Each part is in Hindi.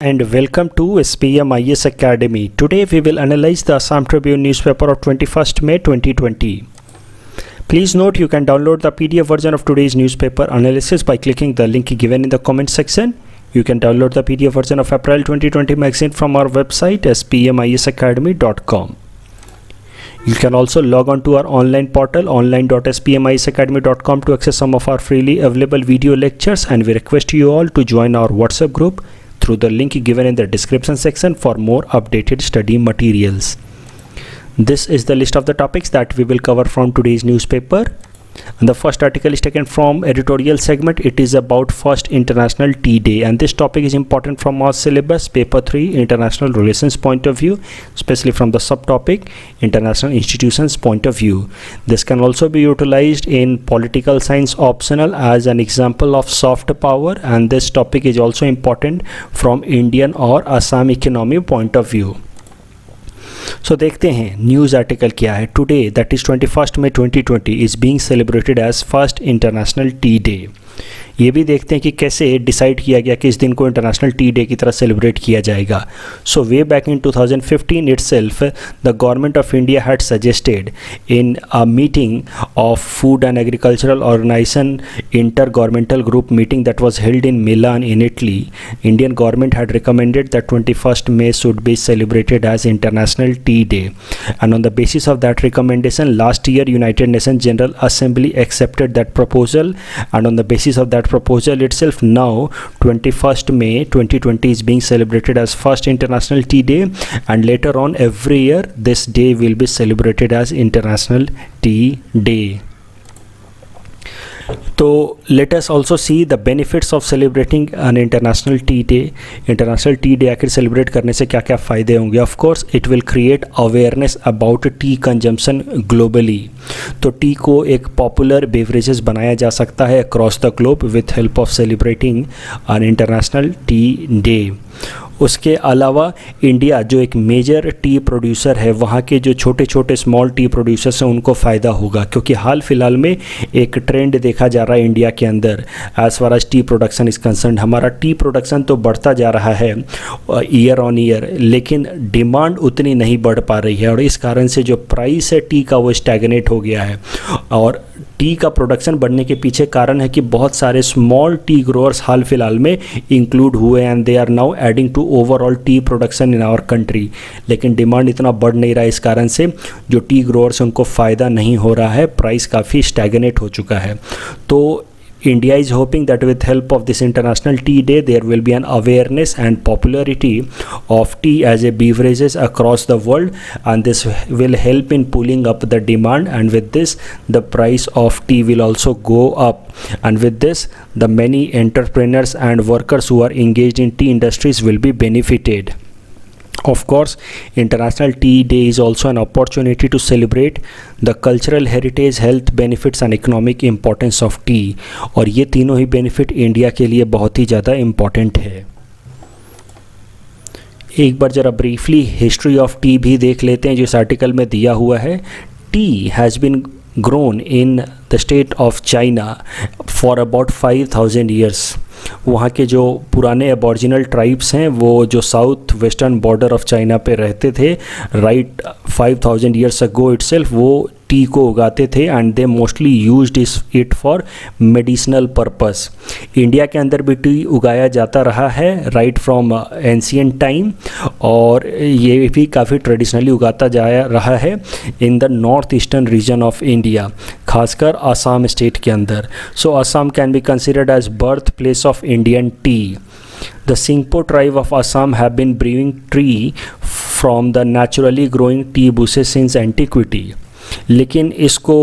and welcome to SPM IS Academy. Today we will analyze the Assam Tribune newspaper of 21st May 2020. Please note you can download the PDF version of today's newspaper analysis by clicking the link given in the comment section. You can download the PDF version of April 2020 magazine from our website spmisacademy.com. You can also log on to our online portal online.spmisacademy.com to access some of our freely available video lectures, and we request you all to join our WhatsApp group through the link given in the description section for more updated study materials. This is the list of the topics that we will cover from today's newspaper. And the first article is taken from editorial segment. It is about First International Tea Day, and this topic is important from our syllabus paper 3 international relations point of view, especially from the subtopic international institutions point of view. This can also be utilized in political science optional as an example of soft power, and this topic is also important from Indian or Assam economy point of view. So देखते हैं न्यूज़ आर्टिकल क्या है. Today that is 21 May 2020 is being celebrated as first international tea day. ये भी देखते हैं कि कैसे डिसाइड किया गया कि इस दिन को इंटरनेशनल टी डे की तरह सेलिब्रेट किया जाएगा. So we back in 2015 itself the government of India had suggested in a meeting of food and agricultural organisation inter governmental group meeting that was held in Milan in Italy. Indian government had recommended that 21st May should be celebrated as international tea day, and on the basis of that recommendation last year united nation general assembly accepted that proposal, and on the basis of that proposal itself now 21st May 2020 is being celebrated as first international tea day, and later on every year this day will be celebrated as international tea day. तो let us also see the benefits of celebrating an international tea day. International tea day आखिर सेलिब्रेट करने से क्या क्या फ़ायदे होंगे. Of course it will create awareness about T consumption globally. तो टी को एक पॉपुलर बेवरेजेस बनाया जा सकता है across the globe with help of celebrating an international tea day. उसके अलावा इंडिया जो एक मेजर टी प्रोड्यूसर है, वहाँ के जो छोटे छोटे स्मॉल टी प्रोड्यूसर्स हैं उनको फ़ायदा होगा, क्योंकि हाल फिलहाल में एक ट्रेंड देखा जा रहा है इंडिया के अंदर as far as tea production is concern. हमारा टी प्रोडक्शन तो बढ़ता जा रहा है ईयर ऑन ईयर, लेकिन डिमांड उतनी नहीं बढ़ पा रही है, और इस कारण से जो प्राइस है टी का वो स्टैगनेट हो गया है. और टी का प्रोडक्शन बढ़ने के पीछे कारण है कि बहुत सारे स्मॉल टी ग्रोअर्स हाल फिलहाल में इंक्लूड हुए, and they are now adding to overall tea production in our country. लेकिन डिमांड इतना बढ़ नहीं रहा है, इस कारण से जो टी ग्रोअर्स उनको फ़ायदा नहीं हो रहा है, प्राइस काफ़ी स्टैगनेट हो चुका है. तो India is hoping that with help of this International Tea Day there will be an awareness and popularity of tea as a beverages across the world, and this will help in pulling up the demand, and with this the price of tea will also go up, and with this the many entrepreneurs and workers who are engaged in tea industries will be benefited. Of course, International Tea Day is also an opportunity to celebrate the cultural heritage, health benefits and economic importance of tea. और ये तीनों ही बेनिफिट इंडिया के लिए बहुत ही ज़्यादा इम्पॉर्टेंट है. एक बार ज़रा ब्रीफली हिस्ट्री ऑफ टी भी देख लेते हैं जो इस आर्टिकल में दिया हुआ है. Tea has been grown in the state of China for about 5,000 years. वहाँ के जो पुराने अबॉरिजिनल ट्राइब्स हैं वो जो south western border of China पे रहते थे, राइट 5,000 ईयर्स अगो इटसेल्फ वो टी को उगाते थे, and they mostly used it for medicinal purpose. India के अंदर भी टी उगाया जाता रहा है राइट फ्रॉम एंशिएंट टाइम, और ये भी काफ़ी ट्रेडिशनली उगाता जा रहा है in the north eastern region of India, खासकर आसाम स्टेट के अंदर. So Assam can be considered as birth place of Indian tea. The Singpo tribe of Assam have been brewing tea from the naturally growing tea bushes since antiquity. लेकिन इसको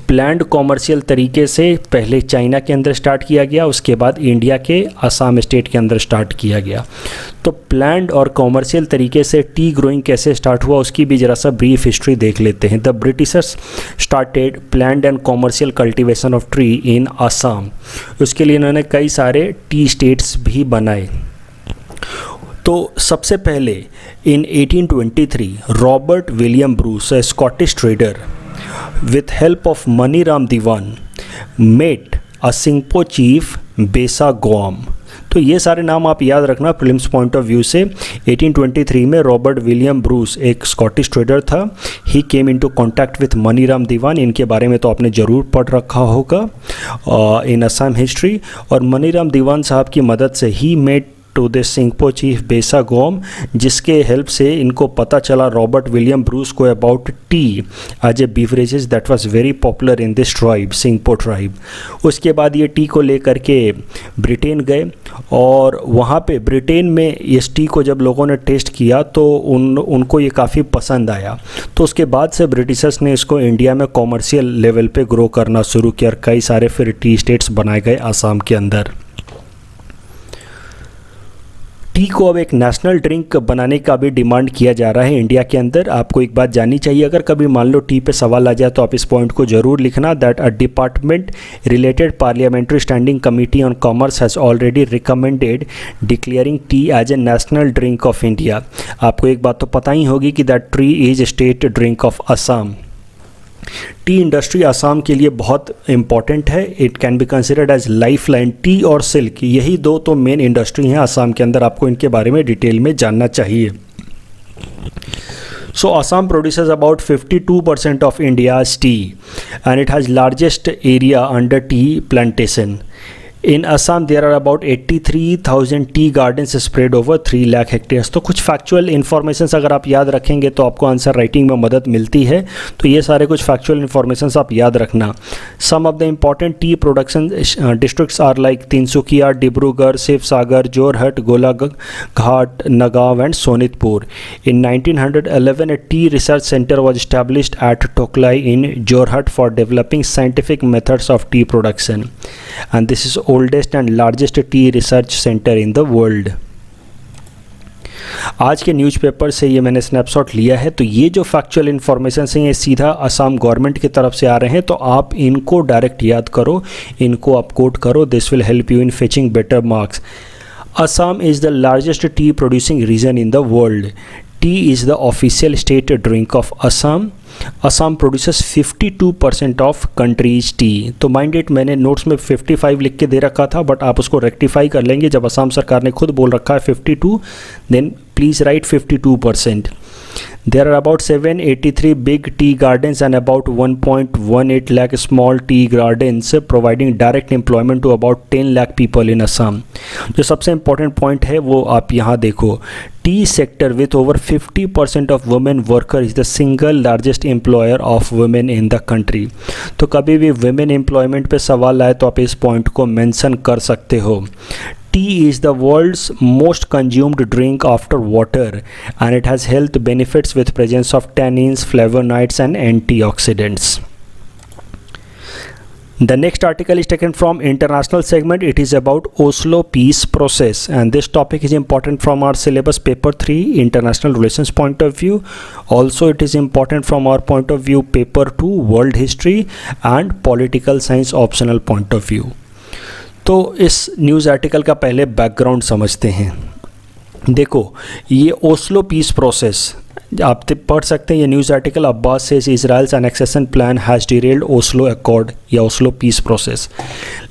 प्लान्ड कॉमर्शियल तरीके से पहले चाइना के अंदर स्टार्ट किया गया, उसके बाद इंडिया के असम स्टेट के अंदर स्टार्ट किया गया. तो प्लान्ड और कॉमर्शियल तरीके से टी ग्रोइंग कैसे स्टार्ट हुआ उसकी भी ज़रा सा ब्रीफ हिस्ट्री देख लेते हैं. The Britishers started planned and commercial cultivation of tree in Assam. उसके लिए इन्होंने कई सारे टी स्टेट्स भी बनाए. तो सबसे पहले इन 1823 Robert William Bruce, a Scottish trader, with help of Mani Ram Diwan, met a Singpo chief Besa Guam. तो ये सारे नाम आप याद रखना प्रीलिम्स पॉइंट ऑफ व्यू से। 1823 में रॉबर्ट विलियम ब्रूस एक स्कॉटिश ट्रेडर था। He came into contact with Maniram Dewan, इनके बारे में तो आपने ज़रूर पढ़ रखा होगा इन असम हिस्ट्री। और मनीराम दीवान साहब की मदद से ही made to the Singpo chief Bessa Gam, जिसके हेल्प से इनको पता चला रॉबर्ट विलियम ब्रूस को about tea as a beverages that was very popular in this tribe, Singpo tribe. उसके बाद ये टी को लेकर के ब्रिटेन गए और वहाँ पे ब्रिटेन में इस टी को जब लोगों ने टेस्ट किया तो उनको ये काफ़ी पसंद आया। तो उसके बाद से ब्रिटिशर्स ने इसको इंडिया में कॉमर्शियल लेवल पे ग्रो करना शुरू किया और कई सारे फिर टी स्टेट्स बनाए गए आसाम के अंदर। टी को अब एक नेशनल ड्रिंक बनाने का भी डिमांड किया जा रहा है इंडिया के अंदर। आपको एक बात जाननी चाहिए, अगर कभी मान लो टी पे सवाल आ जाए तो आप इस पॉइंट को जरूर लिखना, that a department related parliamentary standing committee on commerce has already recommended declaring tea as a national drink of India. आपको एक बात तो पता ही होगी कि that tea is state drink of Assam. Tea industry Assam के लिए बहुत इंपॉर्टेंट है। It can be considered as life line. Tea और सिल्क, यही दो तो मेन इंडस्ट्री हैं आसाम के अंदर। आपको इनके बारे में डिटेल में जानना चाहिए। So Assam produces about 52% of India's tea and it has largest area under tea plantation. In Assam there are about 83,000 tea gardens spread over 3 lakh hectares. तो कुछ फैक्चुअल इन्फॉर्मेशंस अगर आप याद रखेंगे तो आपको आंसर राइटिंग में मदद मिलती है। तो ये सारे कुछ फैक्चुअल इन्फॉर्मेशंस आप याद रखना। Some of the important tea production districts are like Tinsukia, Dibrugarh, Sivasagar, Jorhat, Golaghat, Nagaon and Sonitpur. In 1911 a tea research center was established at Toklai in Jorhat for developing scientific methods of tea production, and this is oldest and largest tea research center in the world. आज के न्यूज़पेपर से ये मैंने स्नैपशॉट लिया है। तो ये जो फैक्चुअल इन्फॉर्मेशन हैं ये सीधा असम गवर्नमेंट की तरफ से आ रहे हैं, तो आप इनको डायरेक्ट याद करो, इनको आप कोट करो। This will help you in fetching better marks. Assam is the largest tea producing region in the world. Tea is the official state drink of Assam. Assam produces 52% of country's tea. तो माइंड इट, मैंने नोट्स में 55 लिख के दे रखा था, बट आप उसको रेक्टिफाई कर लेंगे। जब असम सरकार ने खुद बोल रखा है 52, then please write 52%. There are about 783 big tea gardens and about 1.18 lakh small tea gardens providing direct employment to about 10 lakh people in Assam. जो सबसे important point है वो आप यहाँ देखो, tea sector with over 50% of women worker is the single largest employer of women in the country. तो कभी भी women employment पे सवाल आए तो आप इस point को mention कर सकते हो। Tea is the world's most consumed drink after water and it has health benefits with presence of tannins, flavonoids and antioxidants. The next article is taken from international segment. It is about Oslo peace process and this topic is important from our syllabus paper 3 international relations point of view. Also it is important from our point of view paper 2 world history and political science optional point of view. तो इस न्यूज़ आर्टिकल का पहले बैकग्राउंड समझते हैं। देखो, ये ओस्लो पीस प्रोसेस आप पढ़ सकते हैं। ये news article, Abbas says Israel's annexation plan has derailed Oslo accord या ओस्लो पीस प्रोसेस।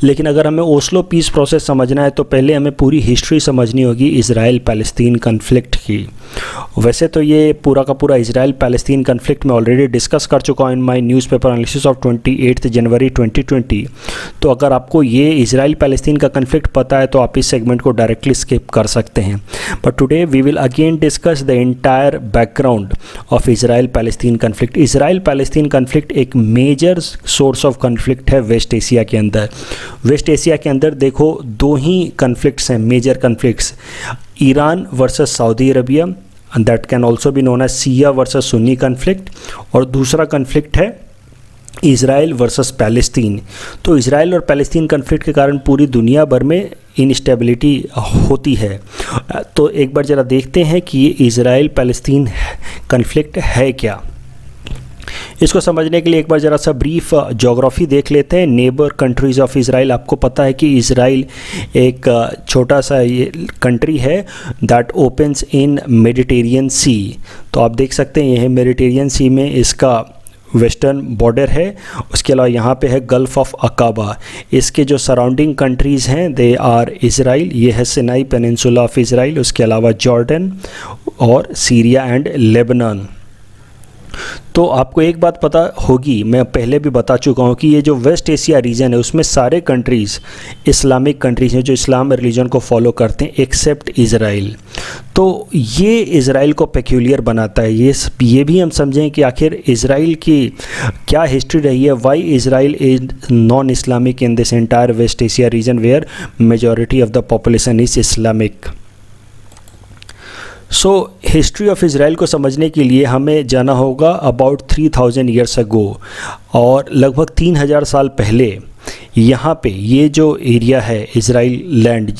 लेकिन अगर हमें ओस्लो पीस प्रोसेस समझना है तो पहले हमें पूरी हिस्ट्री समझनी होगी इजराइल पैलेस्तीन कन्फ्लिक्ट की। वैसे तो ये पूरा का पूरा इजराइल पैलेस्तीन कन्फ्लिक्ट में ऑलरेडी डिस्कस कर चुका हूँ इन माई न्यूज़पेपर एनालिसिस ऑफ 28 जनवरी 2020। तो अगर आपको ये इजराइल पैलेस्तीन का कन्फ्लिक्ट पता है तो आप इस सेगमेंट को डायरेक्टली स्किप कर सकते हैं। But today we will again discuss the entire background of Israel Palestine conflict. Israel Palestine conflict एक मेजर सोर्स ऑफ कन्फ्लिक्ट है वेस्ट एशिया के अंदर। वेस्ट एशिया के अंदर देखो दो ही कन्फ्लिक्ट्स हैं, major conflicts, Iran versus Saudi Arabia, that can also be known as Shia versus Sunni conflict, और दूसरा कन्फ्लिक्ट है इजराइल वर्सेस पैलेस्तीन। तो इजराइल और पैलेस्तीन कन्फ्लिक्ट के कारण पूरी दुनिया भर में इनस्टेबिलिटी होती है। तो एक बार ज़रा देखते हैं कि ये इजराइल पैलेस्तीन कन्फ्लिक्ट है क्या। इसको समझने के लिए एक बार ज़रा सा ब्रीफ ज्योग्राफी देख लेते हैं। नेबर कंट्रीज़ ऑफ इज़राइल, आपको पता है कि इज़राइल एक छोटा सा ये कंट्री है दैट ओपन्स इन मेडिटेरियन सी। तो आप देख सकते हैं यह मेडिटेरियन सी में इसका वेस्टर्न बॉर्डर है। उसके अलावा यहाँ पे है गल्फ़ ऑफ अकाबा। इसके जो सराउंडिंग कंट्रीज़ हैं दे आर इज़राइल, ये है सिनाई पेनिनसुला ऑफ इज़राइल, उसके अलावा जॉर्डन और सीरिया एंड लेबनान। तो आपको एक बात पता होगी, मैं पहले भी बता चुका हूँ कि ये जो वेस्ट एशिया रीजन है उसमें सारे कंट्रीज़ इस्लामिक कंट्रीज़ हैं जो इस्लाम रिलीजन को फॉलो करते हैं एक्सेप्ट इज़राइल। तो ये इज़राइल को पेक्यूलियर बनाता है। ये भी हम समझें कि आखिर इज़राइल की क्या हिस्ट्री रही है, why Israel is non Islamic in this entire West Asia region where majority of the population is Islamic. So history of Israel को समझने के लिए हमें जाना होगा अबाउट 3000 ईयर्स अगो, और लगभग 3000 साल पहले यहाँ पे ये जो एरिया है इज़राइल लैंड,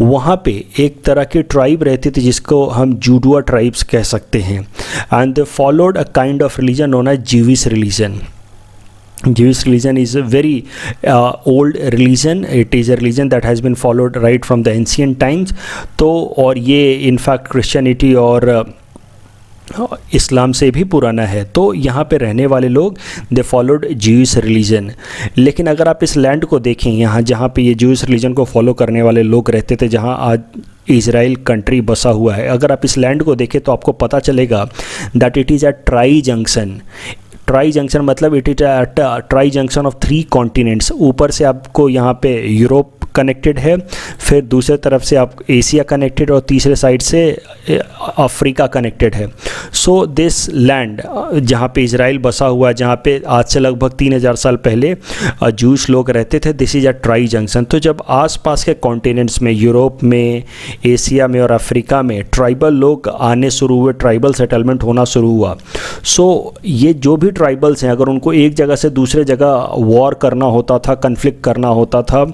वहाँ पे एक तरह के ट्राइब रहते थे जिसको हम जूडुआ ट्राइब्स कह सकते हैं, and they followed a kind of religion known as Jewish religion. Jewish religion is a very old religion. It is a religion that has been followed right from the ancient times. तो और ये in fact Christianity और इस्लाम से भी पुराना है। तो यहाँ पे रहने वाले लोग दे फॉलोड ज्यूइश रिलीजन। लेकिन अगर आप इस लैंड को देखें, यहाँ जहाँ पे ये ज्यूइश रिलीजन को फॉलो करने वाले लोग रहते थे, जहाँ आज इज़राइल कंट्री बसा हुआ है, अगर आप इस लैंड को देखें तो आपको पता चलेगा that it is a tri junction. Tri junction मतलब it is tri junction of 3 continents. ऊपर से आपको यहाँ पे यूरोप कनेक्टेड है, फिर दूसरे तरफ से आप एशिया कनेक्टेड, और तीसरे साइड से अफ्रीका कनेक्टेड है। सो दिस लैंड जहाँ पे इज़राइल बसा हुआ है, जहाँ पे आज से लगभग 3000 साल पहले जूस लोग रहते थे, this is a tri junction. तो जब आसपास के कॉन्टिनेंट्स में, यूरोप में, एशिया में और अफ्रीका में ट्राइबल लोग आने शुरू हुए, ट्राइबल सेटलमेंट होना शुरू हुआ, सो ये जो भी ट्राइबल्स हैं अगर उनको एक जगह से दूसरे जगह वॉर करना होता था, कन्फ्लिक्ट करना होता था,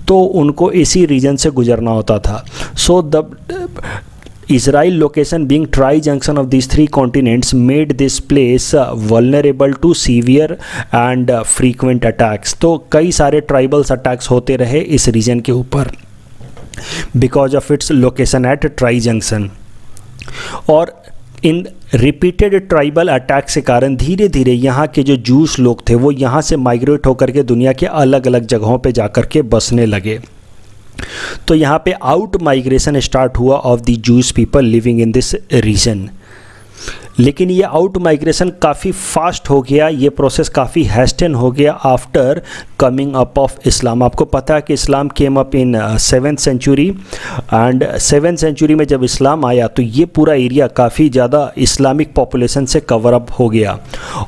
तो उनको इसी रीजन से गुजरना होता था। So the Israel location being tri-junction of these 3 continents made this place vulnerable to severe and frequent attacks. तो कई सारे ट्राइबल्स अटैक्स होते रहे इस रीजन के ऊपर because of its location eight tri junction. और इन रिपीटेड ट्राइबल अटैक के कारण धीरे धीरे यहाँ के जो जूस लोग थे वो यहाँ से माइग्रेट होकर के दुनिया के अलग अलग जगहों पे जाकर के बसने लगे। तो यहाँ पे आउट माइग्रेशन स्टार्ट हुआ of the Jews people living in this region. लेकिन ये आउट माइग्रेशन काफ़ी फास्ट हो गया, ये प्रोसेस काफ़ी हैस्टन हो गया after coming up of Islam. आपको पता है कि Islam came up in 7th century, and 7th century में जब इस्लाम आया तो ये पूरा एरिया काफ़ी ज़्यादा इस्लामिक पॉपुलेशन से कवर अप हो गया।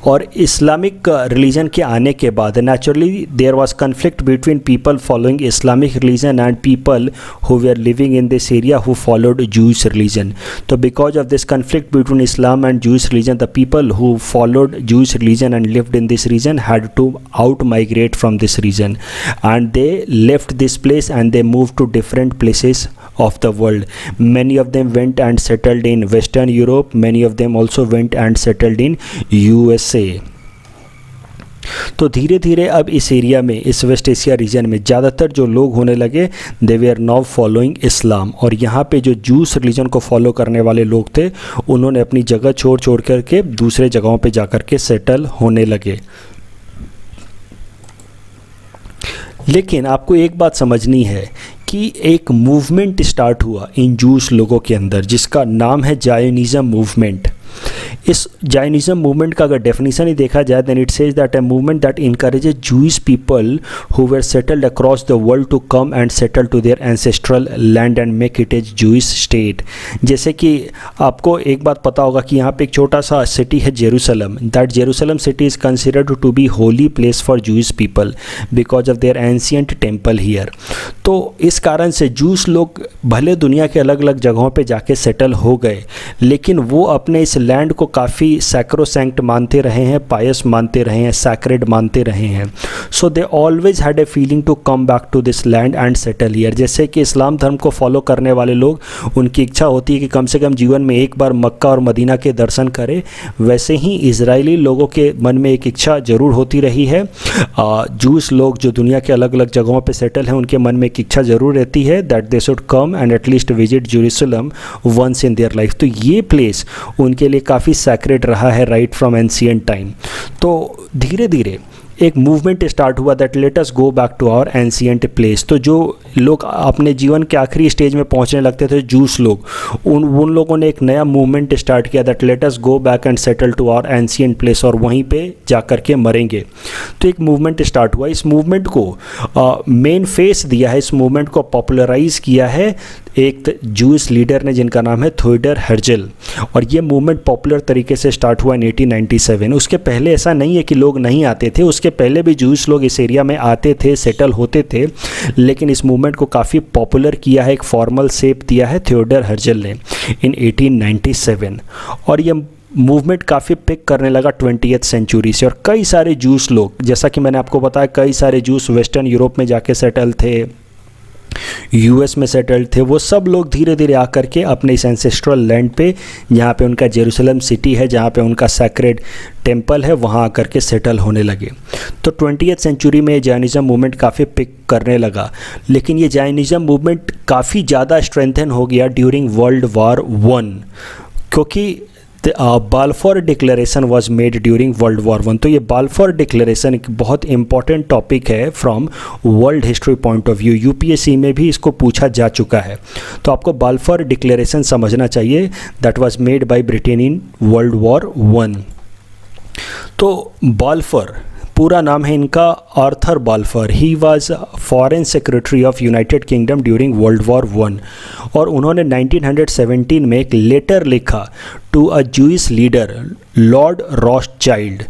और इस्लामिक रिलीजन के आने के बाद naturally there was conflict between people following Islamic religion and people who were living in this area who followed Jews religion. तो because of this conflict between Islam and Jewish religion, the people who followed Jewish religion and lived in this region had to out migrate from this region, and they left this place and they moved to different places of the world. Many of them went and settled in Western Europe, many of them also went and settled in USA. तो धीरे धीरे अब इस एरिया में, इस वेस्ट एशिया रीजन में ज़्यादातर जो लोग होने लगे दे वे आर नाउ फॉलोइंग इस्लाम। और यहाँ पे जो जूस रिलीजन को फॉलो करने वाले लोग थे उन्होंने अपनी जगह छोड़ करके दूसरे जगहों पे जाकर के सेटल होने लगे। लेकिन आपको एक बात समझनी है कि एक मूवमेंट स्टार्ट हुआ इन जूस लोगों के अंदर जिसका नाम है जायोनिज़्म मूवमेंट। इस जाइनिज्म मूवमेंट का अगर डेफिनेशन ही देखा जाए then it says that a movement that encourages Jewish people who were settled across the world to come and settle to their ancestral land and make it as Jewish state. जैसे कि आपको एक बात पता होगा कि यहाँ पे एक छोटा सा सिटी है Jerusalem, that Jerusalem city is considered to be holy place for Jewish people because of their ancient temple here. तो इस कारण से जूस लोग भले दुनिया के अलग अलग जगहों पे जाके सेटल हो गए लेकिन वो अपने इस लैंड को काफ़ी सैक्रोसैंक्ट मानते रहे हैं, पायस मानते रहे हैं, सैक्रेड मानते रहे हैं। So they always had a feeling to come back to this land and settle here. जैसे कि इस्लाम धर्म को फॉलो करने वाले लोग, उनकी इच्छा होती है कि कम से कम जीवन में एक बार मक्का और मदीना के दर्शन करें, वैसे ही इजरायली लोगों के मन में एक इच्छा ज़रूर होती रही है। जूस लोग जो दुनिया के अलग अलग जगहों पर सेटल हैं उनके मन में एक इच्छा ज़रूर रहती है that they should come and at least visit Jerusalem once in their life. तो ये प्लेस उनके लिए काफ़ी सैक्रेड रहा है राइट फ्रॉम एंशिएंट टाइम। तो धीरे धीरे एक मूवमेंट स्टार्ट हुआ that let us go back to our ancient place. तो जो लोग अपने जीवन के आखिरी स्टेज में पहुंचने लगते थे, जूस लोग, उन लोगों ने एक नया मूवमेंट स्टार्ट किया that let us go back and settle to our ancient place, और वहीं पे जा कर के मरेंगे। तो एक मूवमेंट स्टार्ट हुआ। इस मूवमेंट को मेन फेस दिया है, इस मूवमेंट को पॉपुलराइज किया है एक जूस लीडर ने जिनका नाम है थियोडर हर्जल, और ये मूवमेंट पॉपुलर तरीके से स्टार्ट हुआ इन 1897। उसके पहले ऐसा नहीं है कि लोग नहीं आते थे, उसके पहले भी जूस लोग इस एरिया में आते थे, सेटल होते थे, लेकिन इस मूवमेंट को काफ़ी पॉपुलर किया है, एक फॉर्मल शेप दिया है थियोडर हर्जल ने इन 1897। और ये मूवमेंट काफ़ी पिक करने लगा 20th सेंचुरी से, और कई सारे जूस लोग, जैसा कि मैंने आपको बताया, कई सारे जूस वेस्टर्न यूरोप में जाके सेटल थे, यूएस में सेटल्ड थे, वो सब लोग धीरे धीरे आकर के अपने इस एंसेस्ट्रल लैंड पे, जहाँ पे उनका जेरूसलम सिटी है, जहाँ पे उनका सैक्रेड टेम्पल है, वहाँ आकर के सेटल होने लगे। तो 20th सेंचुरी में जैनिज़्म मूवमेंट काफ़ी पिक करने लगा, लेकिन ये जैनिज़्म मूवमेंट काफ़ी ज़्यादा स्ट्रेंथन हो गया ड्यूरिंग वर्ल्ड वॉर 1, क्योंकि Balfour declaration was made during World War 1। तो ये बाल्फोर डिक्लेरेशन एक बहुत इंपॉर्टेंट टॉपिक है from world history point of view. UPSC में भी इसको पूछा जा चुका है, तो आपको बाल्फोर डिक्लेरेशन समझना चाहिए, that was made by Britain in World War 1। तो बाल्फोर पूरा नाम है इनका Arthur Balfour. He was foreign secretary of United kingdom during World War 1, और उन्होंने 1917 में एक लेटर लिखा to a Jewish leader Lord Rothschild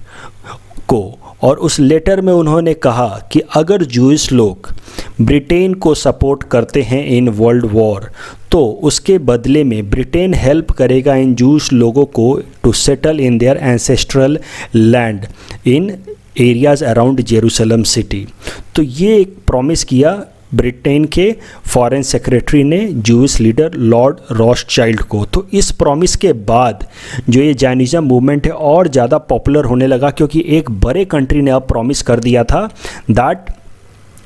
को, और उस लेटर में उन्होंने कहा कि अगर जूइश लोग ब्रिटेन को सपोर्ट करते हैं इन वर्ल्ड वॉर, तो उसके बदले में ब्रिटेन हेल्प करेगा इन जूइश लोगों को to settle in their ancestral land in areas around Jerusalem city. तो ये एक प्रॉमिस किया ब्रिटेन के फॉरेन सेक्रेटरी ने जूइश लीडर लॉर्ड रॉथस्चाइल्ड को। तो इस प्रॉमिस के बाद जो ये जैनिज़्म मूवमेंट है और ज़्यादा पॉपुलर होने लगा, क्योंकि एक बड़े कंट्री ने अब प्रॉमिस कर दिया था that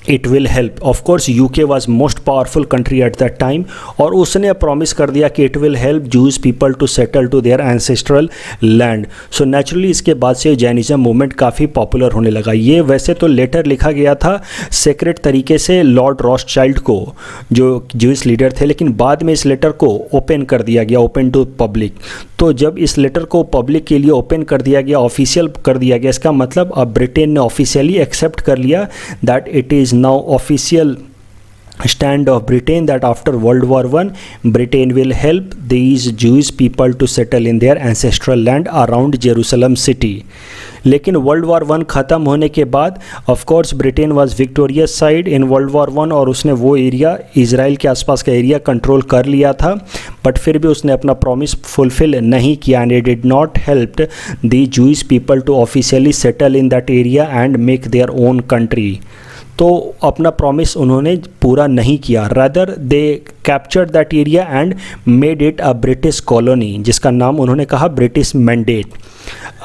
it will help. Of course UK was most powerful country at that time, और उसने प्रॉमिस कर दिया कि it will help Jews people to settle to their ancestral land. So naturally इसके बाद से जैनिज़्म मूवमेंट काफ़ी पॉपुलर होने लगा। ये वैसे तो लेटर लिखा गया था सीक्रेट तरीके से लॉर्ड रॉथस्चाइल्ड को, जो जूस लीडर थे, लेकिन बाद में इस लेटर को ओपन कर दिया गया, ओपन टू पब्लिक। तो जब इस लेटर को पब्लिक के लिए ओपन कर दिया गया, ऑफिशियल कर दिया गया, इसका मतलब अब ब्रिटेन ने ऑफिशियली एक्सेप्ट कर लिया that it is now official stand of Britain that after World War I, Britain will help these Jewish people to settle in their ancestral land around Jerusalem city। लेकिन वर्ल्ड वॉर 1 ख़त्म होने के बाद of course Britain was victorious side in World War 1, और उसने वो एरिया, इजराइल के आसपास का एरिया कंट्रोल कर लिया था, बट फिर भी उसने अपना प्रॉमिस फुलफिल नहीं किया, and it did not help the Jewish people to officially settle in that area and make their own country. तो अपना प्रॉमिस उन्होंने पूरा नहीं किया, rather they captured that area and made it a British colony, जिसका नाम उन्होंने कहा ब्रिटिश मैंडेट।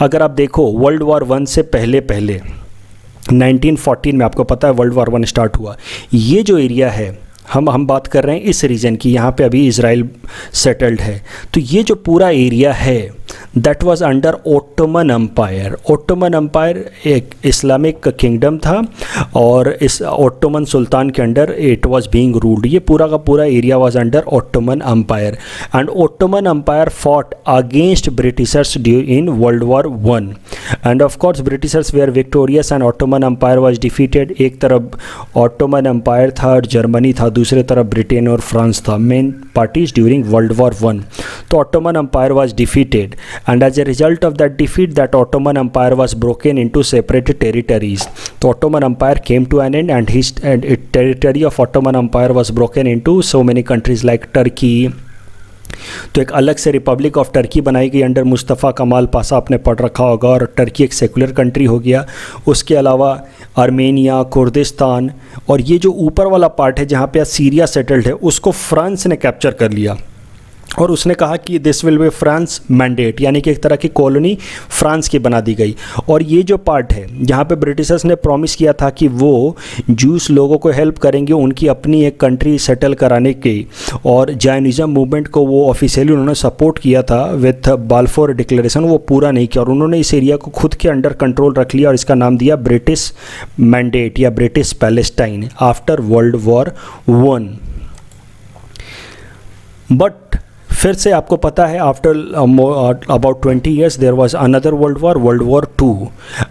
अगर आप देखो वर्ल्ड वॉर 1 से पहले 1914 में, आपको पता है वर्ल्ड वॉर 1 स्टार्ट हुआ, ये जो एरिया है हम बात कर रहे हैं इस रीजन की, यहाँ पे अभी इजराइल सेटल्ड है, तो ये जो पूरा एरिया है that was under Ottoman Empire. Ottoman Empire एक इस्लामिक किंगडम था, और इस ओटोमन सुल्तान के under it was being ruled. ये पूरा का पूरा area was under Ottoman Empire, and Ottoman Empire fought against Britishers in World War 1, and of course Britishers were victorious and Ottoman Empire was defeated. एक तरफ ओटोमन एम्पायर था और जर्मनी था, दूसरे तरफ ब्रिटेन और फ्रांस था, main parties during World War 1। तो Ottoman Empire was defeated, and as a result of that defeat, that Ottoman Empire was broken into separate territories. The Ottoman Empire came to an end, and its territory of Ottoman Empire was broken into so many countries like Turkey. तो एक अलग से रिपब्लिक ऑफ टर्की बनाई गई अंडर मुस्तफ़ा कमाल पाशा, आपने पढ़ रखा होगा, और टर्की एक सेकुलर कंट्री हो गया। उसके अलावा आर्मेनिया, कुर्दिस्तान, और ये जो ऊपर वाला पार्ट है जहाँ पे सीरिया सेटल्ड है, उसको फ्रांस ने कैप्चर कर लिया। और उसने कहा कि this will be France mandate, यानी कि एक तरह की कॉलोनी फ्रांस की बना दी गई। और ये जो पार्ट है जहाँ पे ब्रिटिशर्स ने प्रॉमिस किया था कि वो जूस लोगों को हेल्प करेंगे उनकी अपनी एक कंट्री सेटल कराने की, और जायनिज़म मूवमेंट को वो ऑफिशियली उन्होंने सपोर्ट किया था विथ बाल्फोर डिक्लेरेशन, वो पूरा नहीं किया और उन्होंने इस एरिया को खुद के अंडर कंट्रोल रख लिया और इसका नाम दिया ब्रिटिश मैंडेट या British Palestine after World War 1। But फिर से आपको पता है after about 20 years there was another World War 2,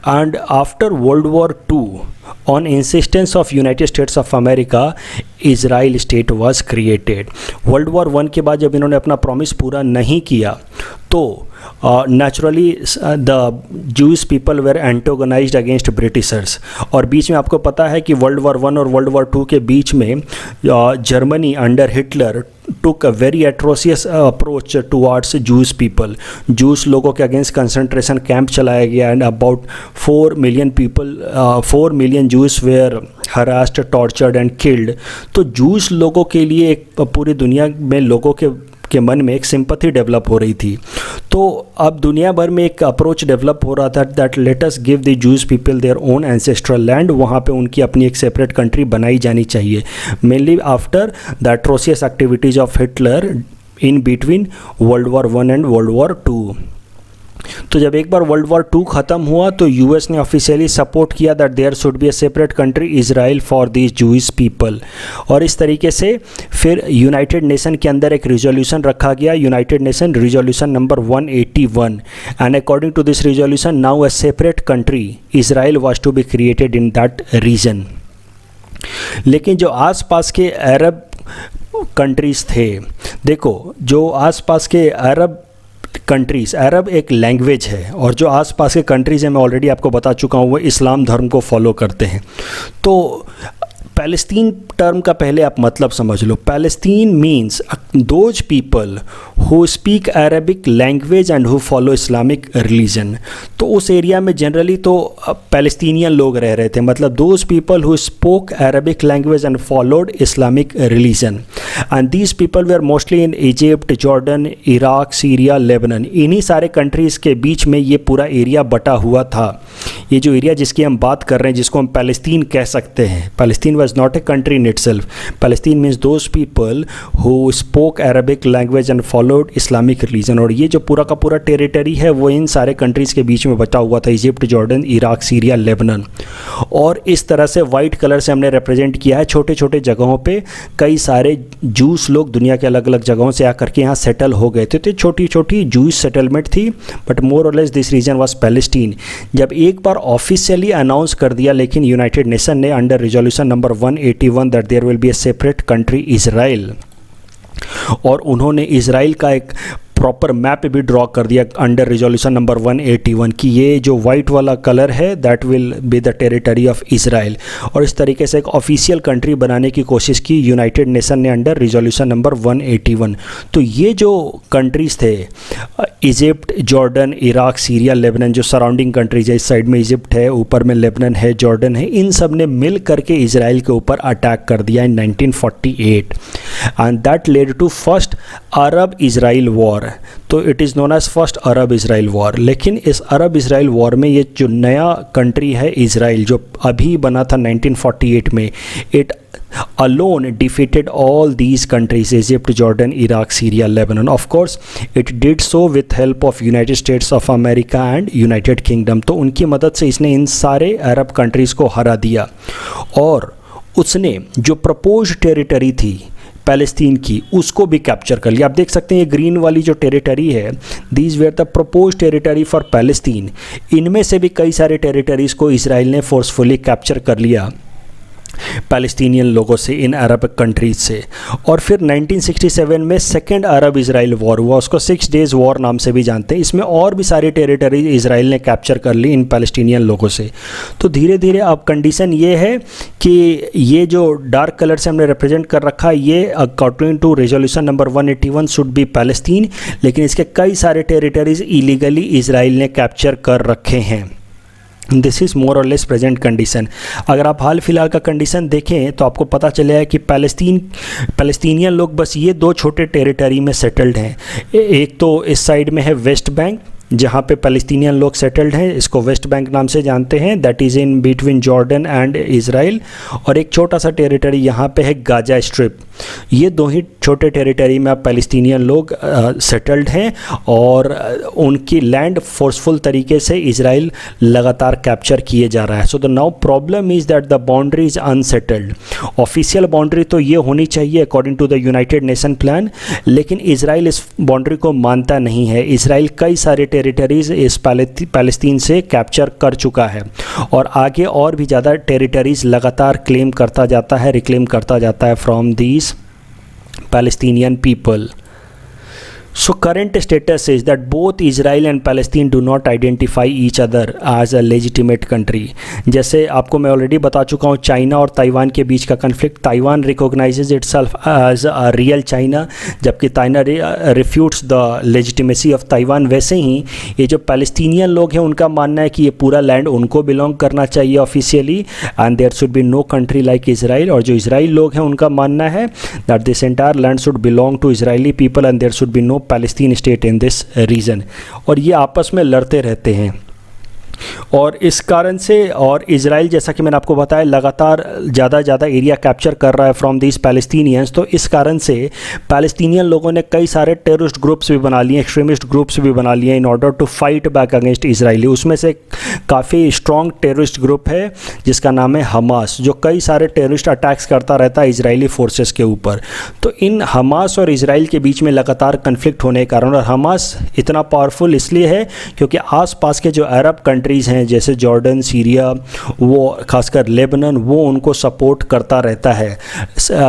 and after World War 2 on insistence of United States of America Israel state was created. World War 1 के बाद जब इन्होंने अपना प्रॉमिस पूरा नहीं किया तो naturally the Jewish people were antagonised against Britishers. और बीच में आपको पता है कि वर्ल्ड वॉर 1 और वर्ल्ड वॉर 2 के बीच में Germany under Hitler took a very atrocious approach towards Jewish people. Jews लोगों के अगेंस्ट कंसंट्रेशन कैंप चलाया गया and about 4 million people 4 million Jews were harassed, tortured and killed। तो जूस लोगों के लिए एक पूरी दुनिया में लोगों के मन में एक सिंपैथी डेवलप हो रही थी। तो अब दुनिया भर में एक अप्रोच डेवलप हो रहा था that let us give the Jews people their own ancestral land, वहाँ पे उनकी अपनी एक सेपरेट कंट्री बनाई जानी चाहिए, mainly after the atrocious activities of Hitler in between world War 1 and world War 2। तो जब एक बार वर्ल्ड वॉर 2 ख़त्म हुआ तो यूएस ने ऑफिशियली सपोर्ट किया that there should be a separate country Israel for this Jewish people. और इस तरीके से फिर यूनाइटेड नेशन के अंदर एक रिजोल्यूशन रखा गया, United Nation resolution number 181, and according to this resolution now a separate country Israel was to be created in that region. लेकिन जो आसपास के अरब कंट्रीज़ थे, देखो जो आसपास के अरब कंट्रीज़, अरब एक लैंग्वेज है और जो आसपास के कंट्रीज़ हैं मैं ऑलरेडी आपको बता चुका हूँ वो इस्लाम धर्म को फॉलो करते हैं। तो पैलेस्तीन टर्म का पहले आप मतलब समझ लो। Palestine means those people who speak Arabic language and who follow Islamic religion. तो उस एरिया में जनरली तो पैलेस्तीनियन लोग रह रहे थे, मतलब those people who spoke Arabic language and followed Islamic religion, and these people were mostly in Egypt, Jordan, Iraq, Syria, Lebanon. इन्हीं सारे कंट्रीज़ के बीच में ये पूरा एरिया बटा हुआ था। ये जो एरिया जिसकी हम बात कर रहे हैं, जिसको हम पैलेस्तीन कह सकते हैं, Palestine was not a country in itself. Palestine means those people who spoke Arabic language and followed Islamic religion. और ये जो पूरा का पूरा टेरिटरी है वो इन सारे कंट्रीज़ के बीच में बचा हुआ था, Egypt, Jordan, Iraq, Syria, Lebanon. और इस तरह से वाइट कलर से हमने रिप्रेजेंट किया है। छोटे छोटे जगहों पे कई सारे जूस लोग दुनिया के अलग अलग जगहों से आकर के यहाँ सेटल हो गए थे। तो छोटी छोटी जूस सेटलमेंट थी, but more or less this region was Palestine. जब एक बार ऑफिशियली अनाउंस कर दिया लेकिन यूनाइटेड नेशन ने under resolution number 181 that there will be a separate country Israel, और उन्होंने इजराइल का एक प्रॉपर मैप भी ड्रॉ कर दिया अंडर रिजोल्यूशन नंबर 181 कि ये जो वाइट वाला कलर है that will be the territory of Israel. और इस तरीके से एक ऑफिशियल कंट्री बनाने की कोशिश की यूनाइटेड नेशन ने अंडर रिजोल्यूशन नंबर 181। तो ये जो कंट्रीज़ थे Egypt, Jordan, Iraq, Syria, Lebanon, जो सराउंडिंग कंट्रीज है, इस साइड में इजिप्ट है, ऊपर में लेबनन है, जॉर्डन है, इन सब ने मिल करके इजराइल के ऊपर अटैक कर दिया in 1948 and that led to first Arab Israel war. तो it is known as first Arab Israel war. लेकिन इस अरब इजराइल वॉर में ये जो नया कंट्री है इजराइल जो अभी बना था 1948 में, it alone defeated all these countries, Egypt, Jordan, Iraq, Syria, Lebanon. Of course it did so with help of United States of America and United Kingdom. तो उनकी मदद से इसने इन सारे अरब कंट्रीज़ को हरा दिया और उसने जो प्रपोज टेरिटरी थी पैलेस्तीन की उसको भी कैप्चर कर लिया। आप देख सकते हैं ये ग्रीन वाली जो टेरिटरी है, these where the propose territory for Palestine. इनमें से भी कई सारे टेरिटरीज़ को इसराइल ने फोर्सफुली कैप्चर कर लिया पैलेस्टीनियन लोगों से, इन अरब कंट्रीज से। और फिर 1967 में सेकेंड अरब इजराइल वॉर हुआ, उसको 6 डेज़ वॉर नाम से भी जानते हैं। इसमें और भी सारी टेरिटरी इजराइल ने कैप्चर कर ली इन पैलेस्टीनियन लोगों से। तो धीरे धीरे अब कंडीशन ये है कि ये जो डार्क कलर से हमने रिप्रेजेंट कर रखा है ये according to resolution number 181 should be Palestine, लेकिन इसके कई सारे टेरिटरीज इलीगली इजराइल ने कैप्चर कर रखे हैं। This is more or less present condition. अगर आप हाल फिलहाल का कंडीशन देखें तो आपको पता चलेगा कि पैलेस्टीनियन लोग बस ये 2 छोटे टेरिटरी में सेटल्ड हैं। एक तो इस साइड में है वेस्ट बैंक, जहाँ पे पैलेस्टीनियन लोग सेटल्ड हैं, इसको वेस्ट बैंक नाम से जानते हैं, that is in between Jordan and Israel. और एक छोटा सा टेरिटरी यहाँ पे है गाजा स्ट्रिप। ये 2 ही छोटे टेरिटरी में अब पैलेस्टीनियन लोग सेटल्ड हैं और उनकी लैंड फोर्सफुल तरीके से इज़राइल लगातार कैप्चर किए जा रहा है। So the now problem is that the boundary is unsettled. Official boundary तो ये होनी चाहिए according to the United Nation plan, लेकिन इज़राइल इस बाउंड्री को मानता नहीं है। इज़राइल कई सारे टेरिटरीज इस पैलेस्तीन से कैप्चर कर चुका है और आगे और भी ज़्यादा टेरिटरीज लगातार क्लेम करता जाता है, रिक्लेम करता जाता है from these Palestinian people. So current status is that both Israel and Palestine do not identify each other as a legitimate country. जैसे आपको मैं ऑलरेडी बता चुका हूँ, चाइना और ताइवान के बीच का conflict, Taiwan recognises itself as a real China, जबकि China refutes the legitimacy of Taiwan. वैसे ही ये जो पैलेस्टीनियन लोग हैं उनका मानना है कि ये पूरा लैंड उनको बिलोंग करना चाहिए officially and there should be no country like Israel. और जो इज़राइल लोग हैं उनका मानना है that this entire land should belong to Israeli people and there should be no Palestine state in this region. और ये आपस में लड़ते रहते हैं और इस कारण से, और इज़राइल जैसा कि मैंने आपको बताया लगातार ज़्यादा एरिया कैप्चर कर रहा है फ्रॉम दीज पैलेस्टीनियंस, तो इस कारण से पैलेस्टीनियन लोगों ने कई सारे टेररिस्ट ग्रुप्स भी बना लिए, एक्सट्रीमिस्ट ग्रुप्स भी बना लिए in order to fight back against Israeli. उसमें से काफ़ी स्ट्रॉन्ग टेररिस्ट ग्रुप है जिसका नाम है हमास, जो कई सारे टेररिस्ट अटैक्स करता रहता है इजरायली फोर्सेस के ऊपर। तो इन हमास और इजराइल के बीच में लगातार कन्फ्लिक्ट होने के कारण, और हमास इतना पावरफुल इसलिए है क्योंकि आसपास के जो अरब कंट्रीज़ हैं जैसे जॉर्डन, सीरिया, वो खासकर लेबनान, वो उनको सपोर्ट करता रहता है।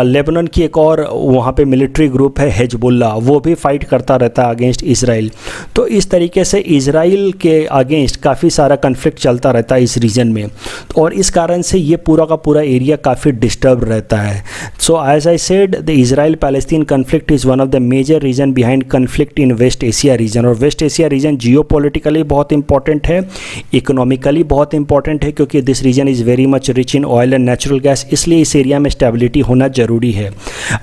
लेबनान की एक और वहाँ पे मिलिट्री ग्रुप है हिजबुल्लाह, वो भी फाइट करता रहता है अगेंस्ट इजराइल। तो इस तरीके से इजराइल के अगेंस्ट काफ़ी सारा कन्फ्लिक्ट चलता रहता है इस रीजन में, और इस कारण से ये पूरा का पूरा एरिया काफ़ी डिस्टर्ब रहता है। So as I said, the Israel Palestine conflict is one of the major region behind conflict in West Asia region. और वेस्ट एशिया रीजन जियोपॉलिटिकली बहुत इंपॉर्टेंट है, इकोनॉमिकली बहुत इंपॉर्टेंट है, क्योंकि this region is very much rich in oil and natural gas, इसलिए इस एरिया में स्टेबिलिटी होना ज़रूरी है।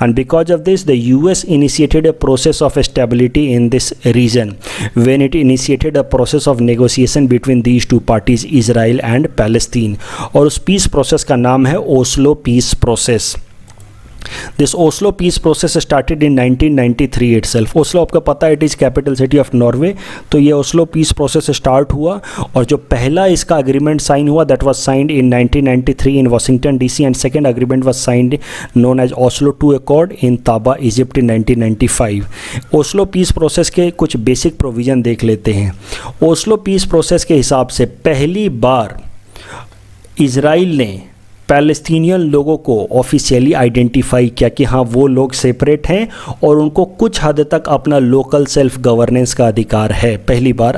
And because of this the US initiated a process of stability in this reason when it initiated a process of negotiation between these two parties Israel and Palestine. और उस पीस प्रोसेस का नाम है Oslo peace process. This Oslo peace process started in 1993 itself. Oslo आपको पता है it is capital city of Norway. तो ये ओस्लो पीस प्रोसेस स्टार्ट हुआ और जो पहला इसका एग्रीमेंट साइन हुआ that was signed in 1993 in Washington DC and second agreement was signed known as Oslo II accord in Taba Egypt in 1995। Oslo peace process के कुछ बेसिक प्रोविज़न देख लेते हैं। ओस्लो पीस प्रोसेस के हिसाब से पहली बार इजराइल ने पैलेस्टीनियन लोगों को ऑफिशियली आइडेंटिफाई किया कि हाँ वो लोग सेपरेट हैं और उनको कुछ हद तक अपना लोकल सेल्फ गवर्नेंस का अधिकार है। पहली बार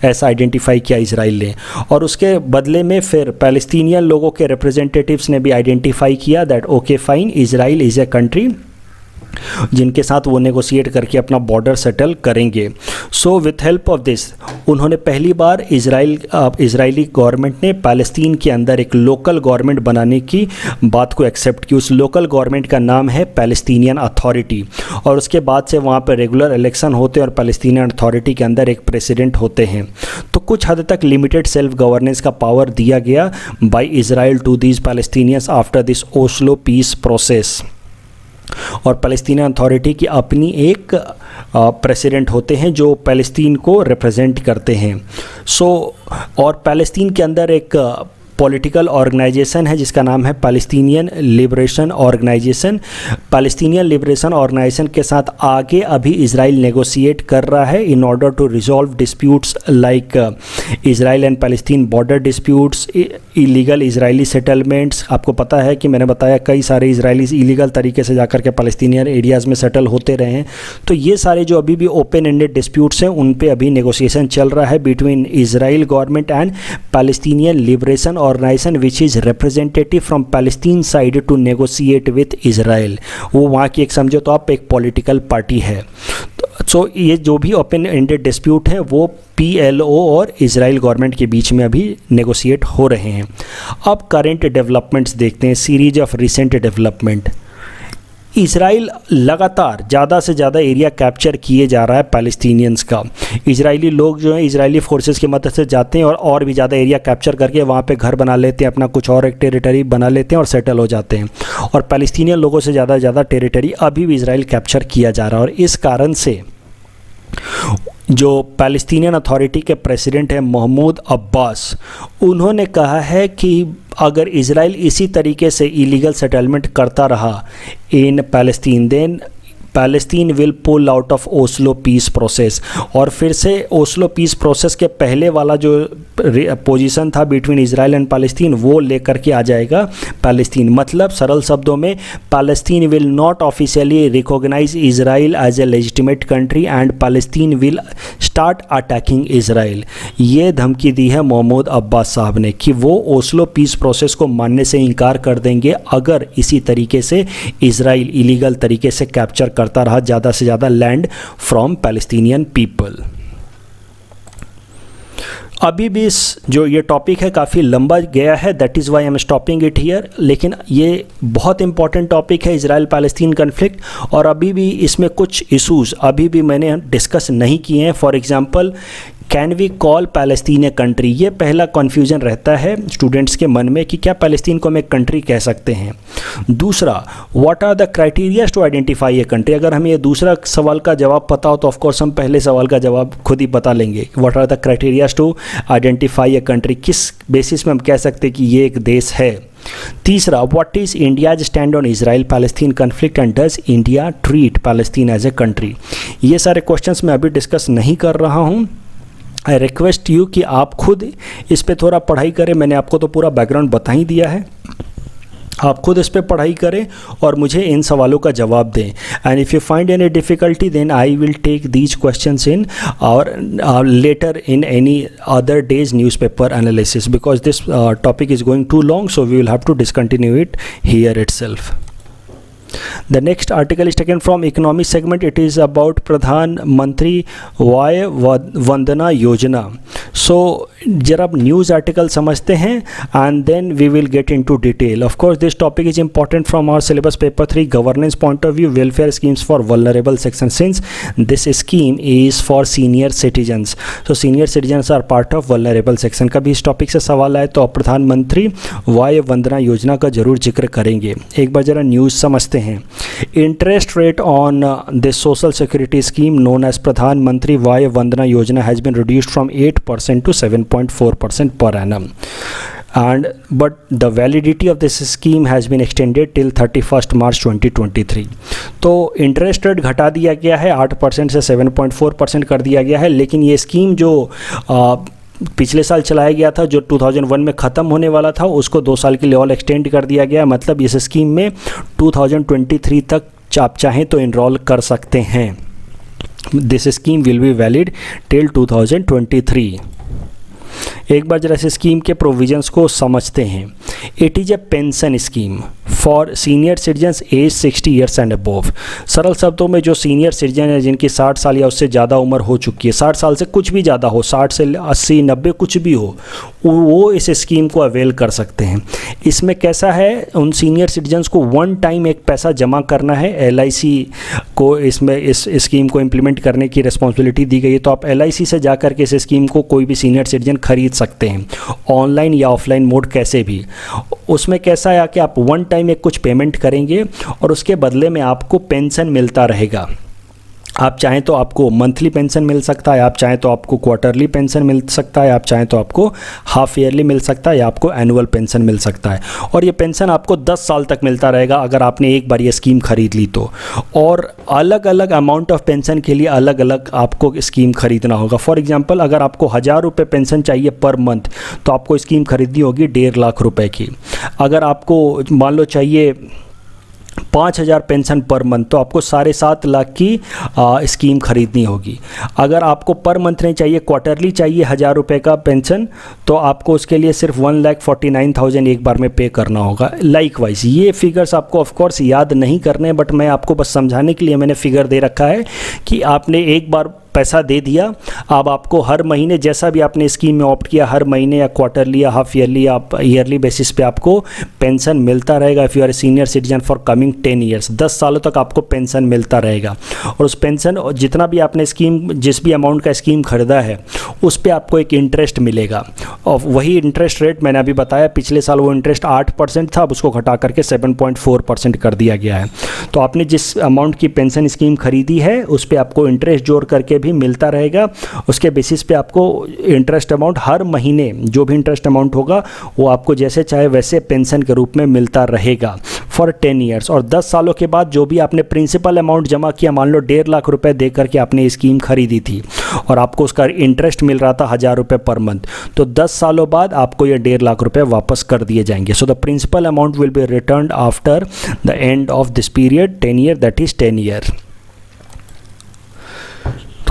ऐसा आइडेंटिफाई किया इजराइल ने, और उसके बदले में फिर पैलेस्टीनियन लोगों के रिप्रेजेंटेटिव्स ने भी आइडेंटिफाई किया that okay fine, Israel is a country जिनके साथ वो नेगोशिएट करके अपना बॉर्डर सेटल करेंगे। So with help of this उन्होंने पहली बार इजरायली गवर्नमेंट ने पैलेस्तीन के अंदर एक लोकल गवर्नमेंट बनाने की बात को एक्सेप्ट की। उस लोकल गवर्नमेंट का नाम है पैलेस्टीनियन अथॉरिटी, और उसके बाद से वहाँ पर रेगुलर इलेक्शन होते हैं और पैलेस्टीनियन अथॉरिटी के अंदर एक प्रेसिडेंट होते हैं। तो कुछ हद तक लिमिटेड सेल्फ गवर्नेंस का पावर दिया गया by Israel to these Palestinians after this Oslo peace process. और पैलेस्टीनियन अथॉरिटी की अपनी एक प्रेसिडेंट होते हैं जो पैलेस्तीन को रिप्रेजेंट करते हैं। और पैलेस्तीन के अंदर एक पॉलिटिकल ऑर्गेनाइजेशन है जिसका नाम है Palestinian liberation organisation. Palestinian liberation organisation के साथ आगे अभी इजराइल नेगोशिएट कर रहा है in order to resolve disputes like Israel and Palestine border disputes, illegal Israeli settlements. आपको पता है कि मैंने बताया कई सारे इजरायलीज इलीगल तरीके से जाकर के पैलेस्टीनियन एरियाज़ में सेटल होते रहे हैं। तो ये सारे जो अभी भी ओपन एंडेड डिस्प्यूट्स हैं उन पे अभी नेगोशिएशन चल रहा है between Israel government and Palestinian liberation organisation which is representative from Palestine side to negotiate with Israel. वो वहाँ की एक समझो तो आप एक पॉलिटिकल पार्टी है। सो ये जो भी ओपन एंडेड डिस्प्यूट है वो PLO और इजराइल गवर्नमेंट के बीच में अभी नेगोशिएट हो रहे हैं। अब करेंट डेवलपमेंट्स देखते हैं, series of recent development. Israel लगातार ज़्यादा से ज़्यादा एरिया कैप्चर किए जा रहा है पैलेस्टीनियंस का। इजरायली लोग जो हैं इजरायली फोर्सेस की मदद से जाते हैं और भी ज़्यादा एरिया कैप्चर करके वहाँ पे घर बना लेते हैं, अपना कुछ और एक टेरिटरी बना लेते हैं और सेटल हो जाते हैं। और पैलेस्टीनियन लोगों से ज़्यादा टेरिटरी अभी भी इजराइल कैप्चर किया जा रहा है। और इस कारण से जो पैलेस्टीनियन अथॉरिटी के प्रेसिडेंट हैं महमूद अब्बास, उन्होंने कहा है कि अगर इजराइल इसी तरीके से इलीगल सेटलमेंट करता रहा in Palestine, then Palestine will pull out of Oslo peace process. और फिर से ओस्लो पीस प्रोसेस के पहले वाला जो पोजीशन था बिटवीन इजराइल एंड पैलेस्टीन वो लेकर के आ जाएगा पैलेस्टीन। मतलब सरल शब्दों में Palestine will not officially recognise Israel as a legitimate country and Palestine will start attacking Israel. ये धमकी दी है महमूद अब्बास साहब ने कि वो ओस्लो पीस प्रोसेस को मानने से इनकार कर देंगे अगर इसी तरीके से इजराइल इलीगल तरीके से कैप्चर करता रहा ज़्यादा से ज़्यादा लैंड फ्रॉम पैलेस्टीनियन पीपल। अभी भी इस जो ये टॉपिक है काफ़ी लंबा गया है, that is why I am stopping it here. लेकिन ये बहुत इंपॉर्टेंट टॉपिक है इजराइल पैलेस्टीन कन्फ्लिक्ट, और अभी भी इसमें कुछ इशूज़ अभी भी मैंने डिस्कस नहीं किए हैं। For example, can we call Palestine a country? ये पहला कन्फ्यूजन रहता है स्टूडेंट्स के मन में कि क्या पैलेस्टीन को हम एक कंट्री कह सकते हैं। दूसरा, what are the criterias to identify a country? अगर हमें ये दूसरा सवाल का जवाब पता हो तो ऑफकोर्स हम पहले सवाल का जवाब खुद ही बता लेंगे। What are the criterias to identify a country? किस बेसिस में हम कह सकते हैं कि ये एक देश है। तीसरा, what is India's stand on Israel Palestine conflict and does India treat Palestine as a country? ये सारे क्वेश्चंस मैं अभी डिस्कस नहीं कर रहा हूँ। आई रिक्वेस्ट यू कि आप खुद इस पे थोड़ा पढ़ाई करें। मैंने आपको तो पूरा बैकग्राउंड बता ही दिया है, आप खुद इस पे पढ़ाई करें और मुझे इन सवालों का जवाब दें। And if you find any difficulty then I will take these questions in our later in any other day's newspaper analysis, because this topic is going to long, so we will have to discontinue it here itself. The next article is taken from economy segment. It is about Pradhan Mantri Vay Vandana Yojana. So जरा आप न्यूज़ आर्टिकल समझते हैं and then we will get into detail. Of course this topic is important from our syllabus paper 3 governance point of view, welfare schemes for vulnerable sections, since this scheme is for senior citizens. So senior citizens are part of vulnerable section. कभी इस टॉपिक से सवाल आए तो प्रधानमंत्री वाय वंदना योजना का जरूर जिक्र करेंगे. एक बार जरा न्यूज़ समझते हैं. Interest rate on this social security scheme known as Pradhan Mantri Vay Vandana Yojana has been reduced from 8% to 7.4% per annum. But the validity of this scheme has been extended till 31st March 2023. तो इंटरेस्ट रेट घटा दिया गया है, 8% से 7.4% कर दिया गया है. लेकिन ये स्कीम जो पिछले साल चलाया गया था, जो 2001 में ख़त्म होने वाला था, उसको 2 साल के लिए और एक्सटेंड कर दिया गया. मतलब इस स्कीम में 2023 तक आप चाहें तो इनरोल कर सकते हैं. This scheme will be valid till 2023. एक बार जरा इस स्कीम के प्रोविजंस को समझते हैं. It is a pension scheme for senior citizens age 60 years and above. सरल शब्दों में जो सीनियर सिटीजन है जिनकी 60 साल या उससे ज़्यादा उम्र हो चुकी है, 60 साल से कुछ भी ज़्यादा हो, 60 से 80 90 कुछ भी हो, वो इस स्कीम को अवेल कर सकते हैं. इसमें कैसा है, उन सीनियर सिटीजन्स को वन टाइम एक पैसा जमा करना है. LIC को इसमें इस स्कीम को इम्प्लीमेंट करने की रिस्पॉन्सिबिलिटी दी गई है. तो आप LIC से जा कर के इस स्कीम को कोई भी सीनियर सिटीजन खरीद सकते हैं, ऑनलाइन या ऑफलाइन मोड कैसे भी. उसमें कैसा है कि आप वन टाइम एक कुछ पेमेंट करेंगे और उसके बदले में आपको पेंशन मिलता रहेगा. आप चाहें तो आपको मंथली पेंशन मिल सकता है, आप चाहें तो आपको क्वार्टरली पेंशन मिल सकता है, आप चाहें तो आपको हाफ ईयरली मिल सकता है, या आपको एनुअल पेंशन मिल सकता है. और ये पेंशन आपको 10 साल तक मिलता रहेगा अगर आपने एक बार ये स्कीम खरीद ली तो. और अलग अलग अमाउंट ऑफ पेंशन के लिए अलग अलग आपको स्कीम खरीदना होगा. फॉर एग्जाम्पल, अगर आपको 1000 रुपये पेंशन चाहिए पर मंथ तो आपको स्कीम खरीदनी होगी 1.5 लाख रुपये की. अगर आपको मान लो चाहिए 5,000 पेंशन पर मंथ, तो आपको 7.5 लाख की स्कीम खरीदनी होगी। अगर आपको पर मंथ नहीं चाहिए, क्वार्टरली चाहिए 1,000 रुपये का पेंशन, तो आपको उसके लिए सिर्फ 1,49,000 एक बार में पे करना होगा। लाइकवाइज ये फिगर्स आपको ऑफकोर्स याद नहीं करने, बट मैं आपको बस समझाने के लिए मैंने फिगर दे रखा है कि आपने एक बार पैसा दे दिया, अब आपको हर महीने जैसा भी आपने स्कीम में ऑप्ट किया, हर महीने या क्वार्टरली या हाफ ईयरली या ईयरली बेसिस पे आपको पेंशन मिलता रहेगा। If you are a senior citizen for coming 10 years, 10 सालों तक आपको पेंशन मिलता रहेगा। और उस पेंशन जितना भी आपने स्कीम, जिस भी अमाउंट का स्कीम खरीदा है, उस पर आपको एक इंटरेस्ट मिलेगा। और वही इंटरेस्ट रेट मैंने अभी बताया, पिछले साल वो इंटरेस्ट 8% था, अब उसको घटा करके 7.4% कर दिया गया है। तो आपने जिस अमाउंट की पेंशन स्कीम खरीदी है, उस पर आपको इंटरेस्ट जोड़ करके भी मिलता रहेगा। उसके बेसिस पे आपको इंटरेस्ट अमाउंट हर महीने, जो भी इंटरेस्ट अमाउंट होगा वो आपको जैसे चाहे वैसे पेंशन के रूप में मिलता रहेगा फॉर 10 ईयर्स। और 10 सालों के बाद जो भी आपने प्रिंसिपल अमाउंट जमा किया, मान लो 1.5 लाख रुपए दे करके आपने स्कीम खरीदी थी और आपको उसका इंटरेस्ट मिल रहा था 1,000 रुपये पर मंथ, तो 10 सालों बाद आपको ये 1.5 लाख रुपए वापस कर दिए जाएंगे। So the principal amount will be returned after the end of this period 10 year, that is 10 year.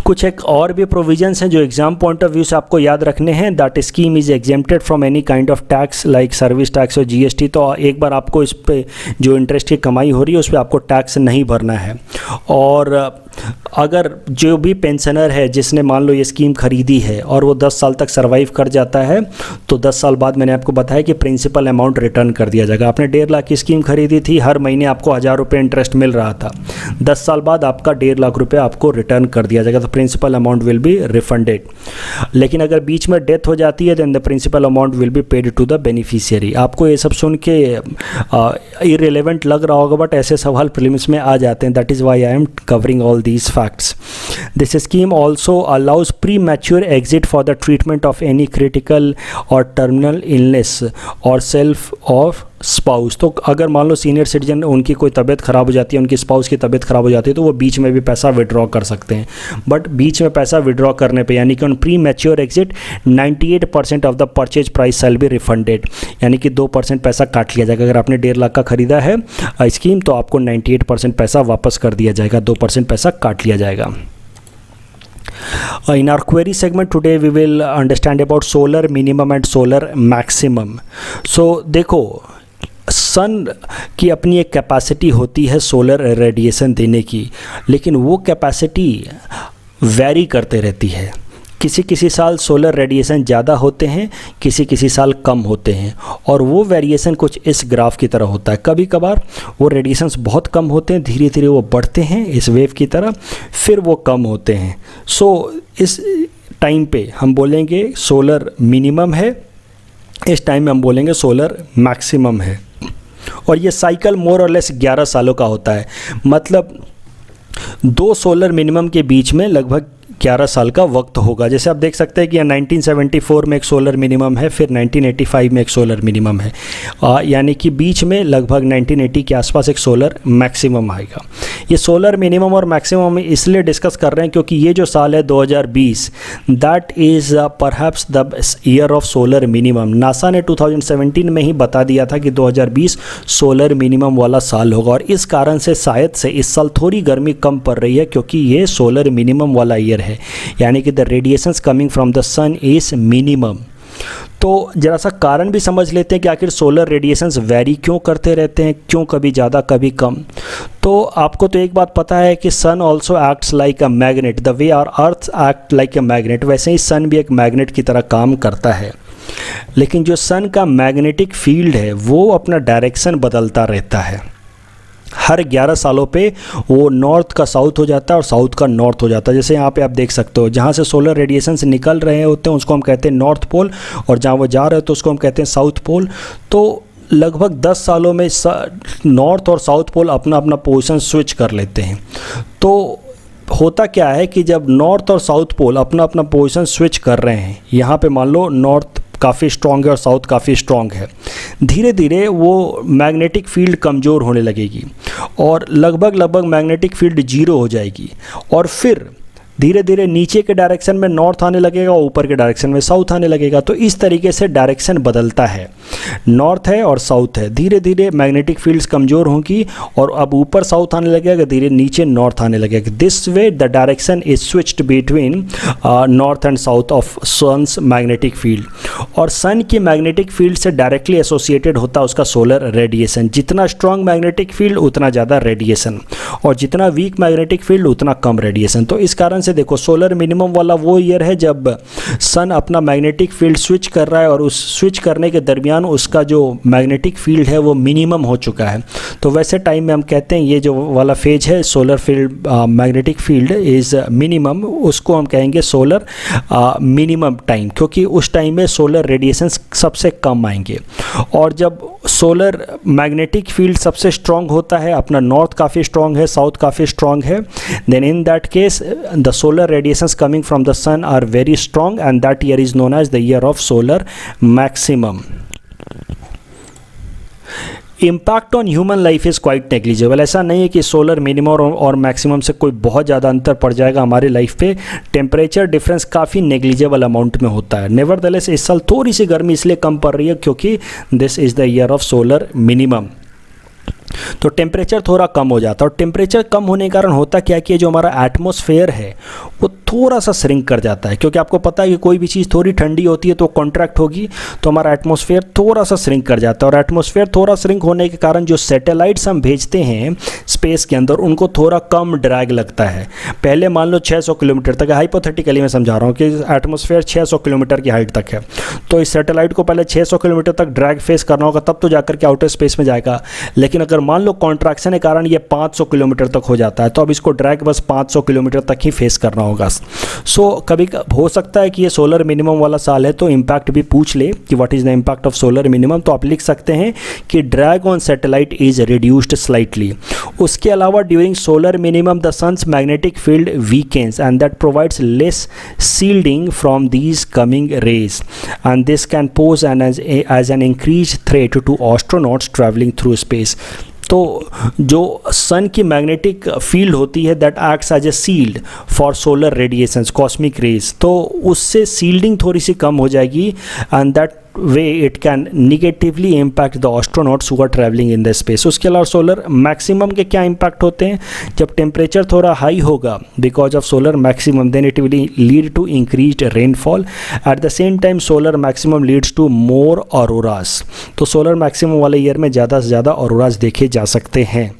कुछ एक और भी प्रोविजंस हैं जो एग्जाम पॉइंट ऑफ व्यू से आपको याद रखने हैं। That scheme is exempted from any kind of tax like service tax और जीएसटी। तो एक बार आपको इस पे जो इंटरेस्ट की कमाई हो रही है उस पर आपको टैक्स नहीं भरना है। और अगर जो भी पेंशनर है जिसने मान लो ये स्कीम खरीदी है और वो 10 साल तक सर्वाइव कर जाता है, तो 10 साल बाद मैंने आपको बताया कि प्रिंसिपल अमाउंट रिटर्न कर दिया जाएगा। आपने 1.5 लाख की स्कीम खरीदी थी, हर महीने आपको 1,000 रुपये इंटरेस्ट मिल रहा था, 10 साल बाद आपका 1.5 लाख रुपये आपको रिटर्न कर दिया जाएगा। तो principal amount will be refunded. लेकिन अगर बीच में डेथ हो जाती है then the principal amount will be paid to the beneficiary. आपको ये सब सुन के इररिलेवेंट लग रहा होगा, बट ऐसे सवाल प्रीलिम्स में आ जाते हैं। That is why I am covering all these facts. This scheme also allows premature exit for the treatment of any critical or terminal illness or self of spouse. तो अगर मान लो सीनियर सिटीजन, उनकी कोई तबीयत ख़राब हो जाती है, उनकी स्पाउस की तबीयत ख़राब हो जाती है, तो वो बीच में भी पैसा विड्रॉ कर सकते हैं। बट बीच में पैसा विड्रॉ करने पे, यानी कि on pre mature exit 98% of the purchase price shall be refunded, यानी कि 2% पैसा काट लिया जाएगा। अगर आपने 1.5 लाख का खरीदा है स्कीम, तो आपको 98% पैसा वापस कर दिया जाएगा, 2% पैसा काट लिया जाएगा। In our query segment today we will understand about solar minimum and solar maximum. So देखो, सन की अपनी एक कैपेसिटी होती है सोलर रेडिएशन देने की, लेकिन वो कैपेसिटी वैरी करते रहती है। किसी किसी साल सोलर रेडिएशन ज़्यादा होते हैं, किसी किसी साल कम होते हैं, और वो वेरिएशन कुछ इस ग्राफ की तरह होता है। कभी कभार वो रेडिएशंस बहुत कम होते हैं, धीरे धीरे वो बढ़ते हैं इस वेव की तरह, फिर वो कम होते हैं। सो इस टाइम पे हम बोलेंगे सोलर मिनिमम है, इस टाइम में हम बोलेंगे सोलर मैक्सिमम है। और ये साइकिल मोर और लेस 11 सालों का होता है। मतलब 2 सोलर मिनिमम के बीच में लगभग 11 साल का वक्त होगा। जैसे आप देख सकते हैं कि 1974 में एक सोलर मिनिमम है, फिर 1985 में एक सोलर मिनिमम है, यानी कि बीच में लगभग 1980 के आसपास एक सोलर मैक्सिमम आएगा। ये सोलर मिनिमम और मैक्सिमम इसलिए डिस्कस कर रहे हैं क्योंकि ये जो साल है 2020, that is perhaps the year of solar minimum. NASA ने 2017 में ही बता दिया था कि 2020 सोलर मिनिमम वाला साल होगा, और इस कारण से शायद से इस साल थोड़ी गर्मी कम पड़ रही है क्योंकि ये सोलर मिनिमम वाला ईयर है, यानी कि the radiations coming from the sun is minimum. तो जरा सा कारण भी समझ लेते हैं कि आखिर सोलर रेडिएशंस वैरी क्यों करते रहते हैं, क्यों कभी ज़्यादा कभी कम। तो आपको तो एक बात पता है कि sun also acts like a magnet, the way our earth act like a magnet, वैसे ही सन भी एक मैग्नेट की तरह काम करता है। लेकिन जो सन का मैग्नेटिक फील्ड है वो अपना डायरेक्शन बदलता रहता है। हर 11 सालों पे वो नॉर्थ का साउथ हो जाता है और साउथ का नॉर्थ हो जाता है। जैसे यहाँ पे आप देख सकते हो, जहाँ से सोलर रेडिएशन से निकल रहे होते हैं उसको हम कहते हैं नॉर्थ पोल, और जहाँ वो जा रहे होते हैं उसको हम कहते हैं साउथ पोल। तो लगभग 10 सालों में नॉर्थ और साउथ पोल अपना अपना पोजीशन स्विच कर लेते हैं। तो होता क्या है कि जब नॉर्थ और साउथ पोल अपना अपना पोजीशन स्विच कर रहे हैं, यहाँ पे मान लो नॉर्थ काफ़ी स्ट्रॉन्ग है और साउथ काफ़ी स्ट्रॉन्ग है, धीरे धीरे वो मैग्नेटिक फील्ड कमज़ोर होने लगेगी और लगभग मैग्नेटिक फील्ड 0 हो जाएगी, और फिर धीरे धीरे नीचे के डायरेक्शन में नॉर्थ आने लगेगा, ऊपर के डायरेक्शन में साउथ आने लगेगा। तो इस तरीके से डायरेक्शन बदलता है, नॉर्थ है और साउथ है। धीरे धीरे मैग्नेटिक फील्ड्स कमज़ोर होंगी और अब ऊपर साउथ आने लगेगा, धीरे नीचे नॉर्थ आने लगेगा। This way the direction is switched between north and south of sun's magnetic field. और सन की मैग्नेटिक फील्ड से डायरेक्टली एसोसिएटेड होता है उसका सोलर रेडिएशन। जितना स्ट्रॉन्ग मैग्नेटिक फील्ड उतना ज़्यादा रेडिएशन, और जितना वीक मैग्नेटिक फील्ड उतना कम रेडिएशन। तो इस कारण से देखो, सोलर मिनिमम वाला वो ईयर है जब सन अपना मैग्नेटिक फील्ड स्विच कर रहा है और उस स्विच करने के दरमियान उसका जो मैग्नेटिक फील्ड है वो मिनिमम हो चुका है। तो वैसे टाइम में हम कहते हैं ये जो वाला फेज है solar field magnetic field is minimum, उसको हम कहेंगे सोलर मिनिमम टाइम, क्योंकि उस टाइम में सोलर रेडिएशन सबसे कम आएंगे। और जब सोलर मैग्नेटिक फील्ड सबसे स्ट्रॉन्ग होता है, अपना नॉर्थ काफ़ी स्ट्रॉन्ग है, साउथ काफ़ी स्ट्रॉन्ग है, then in that case the solar radiations coming from the sun are very strong, and that year is known as the year of solar maximum. Impact on human life is quite negligible. ऐसा नहीं है कि सोलर मिनिमम और मैक्सिमम से कोई बहुत ज़्यादा अंतर पड़ जाएगा हमारे लाइफ पे। टेम्परेचर डिफरेंस काफ़ी नेग्लिजिबल अमाउंट में होता है। नेवरदलेस इस साल थोड़ी सी गर्मी इसलिए कम पड़ रही है क्योंकि this is the year of solar minimum, तो टेम्परेचर थोड़ा कम हो जाता है। और टेम्परेचर कम होने के कारण होता क्या कि जो हमारा एटमॉस्फेयर है वो थोड़ा सा श्रिंक कर जाता है, क्योंकि आपको पता है कि कोई भी चीज़ थोड़ी ठंडी होती है तो कॉन्ट्रैक्ट होगी, तो हमारा एटमॉस्फेयर थोड़ा सा श्रिंक कर जाता है। और एटमॉस्फेयर थोड़ा श्रिंक होने के कारण जो सैटेलाइट्स हम भेजते हैं स्पेस के अंदर उनको थोड़ा कम ड्रैग लगता है। पहले मान लो 600 किलोमीटर तक, हाइपोथेटिकली मैं समझा रहा हूँ कि एटमॉस्फेयर 600 किलोमीटर की हाइट तक है, तो इस सैटेलाइट को पहले 600 किलोमीटर तक ड्रैग फेस करना होगा, तब तो जाकर के आउटर स्पेस में जाएगा। लेकिन अगर मान लो कॉन्ट्रैक्शन के कारण ये 500 किलोमीटर तक हो जाता है, तो अब इसको ड्रैग बस 500 किलोमीटर तक ही फेस करना होगा। सो कभी हो सकता है कि ये सोलर मिनिमम वाला साल है तो इम्पैक्ट भी पूछ ले कि what is the impact of solar minimum, तो आप लिख सकते हैं कि drag on satellite is reduced slightly. उसके अलावा during solar minimum the sun's magnetic field weakens and that provides less shielding from these coming rays, and this can pose as an increase threat to astronauts travelling through space. तो जो सन की मैग्नेटिक फील्ड होती है that acts as a shield for solar radiations cosmic rays, तो उससे शील्डिंग थोड़ी सी कम हो जाएगी, and that way it can negatively impact the astronauts who are travelling in the space. उसके अलावा सोलर मैक्सिमम के क्या इम्पैक्ट होते हैं, जब टेम्परेचर थोड़ा हाई होगा because of solar maximum then it will lead to increased rainfall. At the same time solar maximum leads to more auroras, तो सोलर मैक्सिमम वाले ईयर में ज़्यादा से ज़्यादा ऑरोरास देखे जा सकते हैं।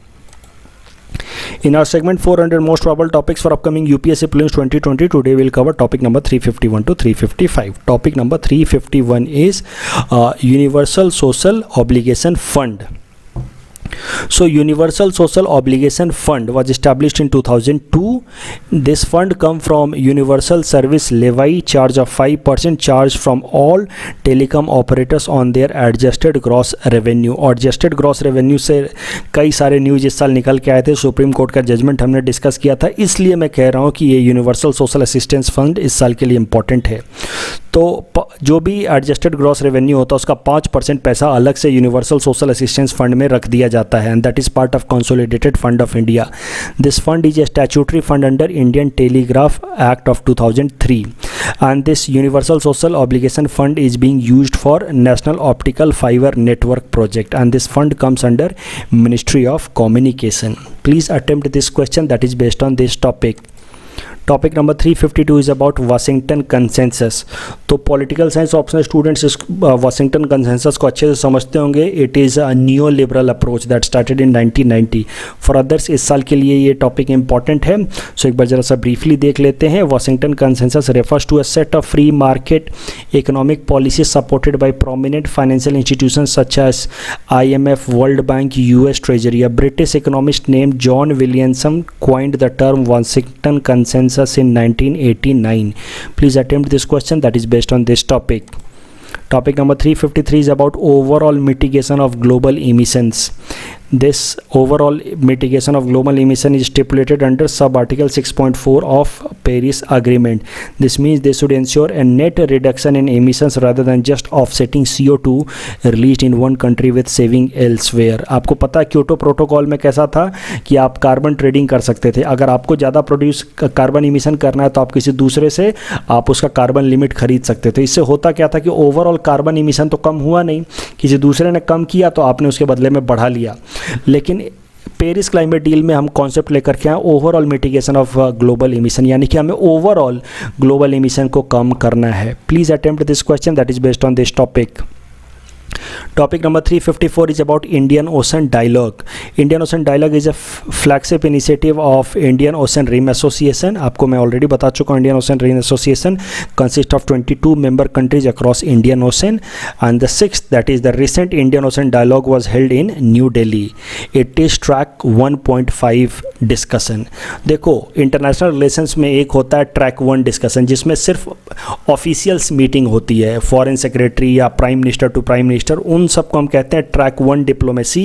In our segment 400 most probable topics for upcoming UPSC prelims 2020, today we'll cover topic number 351 to 355. Topic number 351 is Universal Social Obligation Fund. So Universal Social Obligation Fund was established in 2002. This fund come from Universal Service Levy charge of 5% charge from all telecom operators on their adjusted gross revenue। और adjusted gross revenue से कई सारे न्यूज इस साल निकल के आए थे, सुप्रीम कोर्ट का जजमेंट हमने डिस्कस किया था, इसलिए मैं कह रहा हूँ कि ये यूनिवर्सल सोशल असिस्टेंस फंड इस साल के लिए इम्पॉर्टेंट है। तो जो भी एडजस्टेड ग्रॉस रेवेन्यू होता है उसका 5% पैसा अलग से यूनिवर्सल सोशल असिस्टेंस फंड में रख दिया जाता है, and that is part of consolidated fund of India. This fund is a statutory fund under Indian telegraph act of 2003, and this universal social obligation fund is being used for national optical fibre network project, and this fund comes under ministry of communication. Please attempt this question that is based on this topic. Topic number 352 is about Washington consensus. तो पॉलिटिकल साइंस ऑप्शनल स्टूडेंट्स इस वाशिंगटन कंसेंसस को अच्छे से समझते होंगे। It is a new liberal approach that started in 1990। For others इस साल के लिए ये टॉपिक इंपॉर्टेंट है, सो एक बार जरा सा ब्रीफली देख लेते हैं। Washington consensus refers to a set of free market economic policy supported by prominent financial institution such as IMF, वर्ल्ड बैंक, US Treasury. A British economist named John Williamson coined the term Washington Consensus in 1989. Please attempt this question that is based on this topic. Topic number 353 is about overall mitigation of global emissions. This overall mitigation of global emission is stipulated under sub-article 6.4 of Paris Agreement. This means they should ensure a net reduction in emissions rather than just offsetting CO2 released in one country with saving elsewhere. आपको पता है क्योटो प्रोटोकॉल में कैसा था कि आप कार्बन ट्रेडिंग कर सकते थे. अगर आपको ज़्यादा प्रोड्यूस कार्बन इमिशन करना है तो आप किसी दूसरे से आप उसका कार्बन लिमिट खरीद सकते थे. इससे होता क्या था कि ओवरऑल कार्बन इमिशन तो कम हुआ नहीं, किसी दूसरे ने कम किया तो आपने उसके बदले में बढ़ा लिया. लेकिन पेरिस क्लाइमेट डील में हम कॉन्सेप्ट लेकर के आए overall mitigation of global emission, यानी कि हमें ओवरऑल ग्लोबल इमिशन को कम करना है. Please attempt this question that is based on this topic. Topic number 354 is about Indian Ocean Dialogue. Indian Ocean Dialogue is a flagship initiative of Indian Ocean Rim Association. आपको मैं ऑलरेडी बता चुका हूँ. Indian Ocean Rim Association consists of 22 member countries across Indian Ocean, and the sixth, that is the recent Indian Ocean Dialogue, was held in New Delhi. It is track 1.5 discussion. देखो इंटरनेशनल रिलेशंस में एक होता है ट्रैक 1 डिस्कशन, जिसमें सिर्फ ऑफिशियल्स मीटिंग होती है, फॉरेन सेक्रेटरी या prime minister to prime minister, उन सबको हम कहते हैं ट्रैक 1 डिप्लोमेसी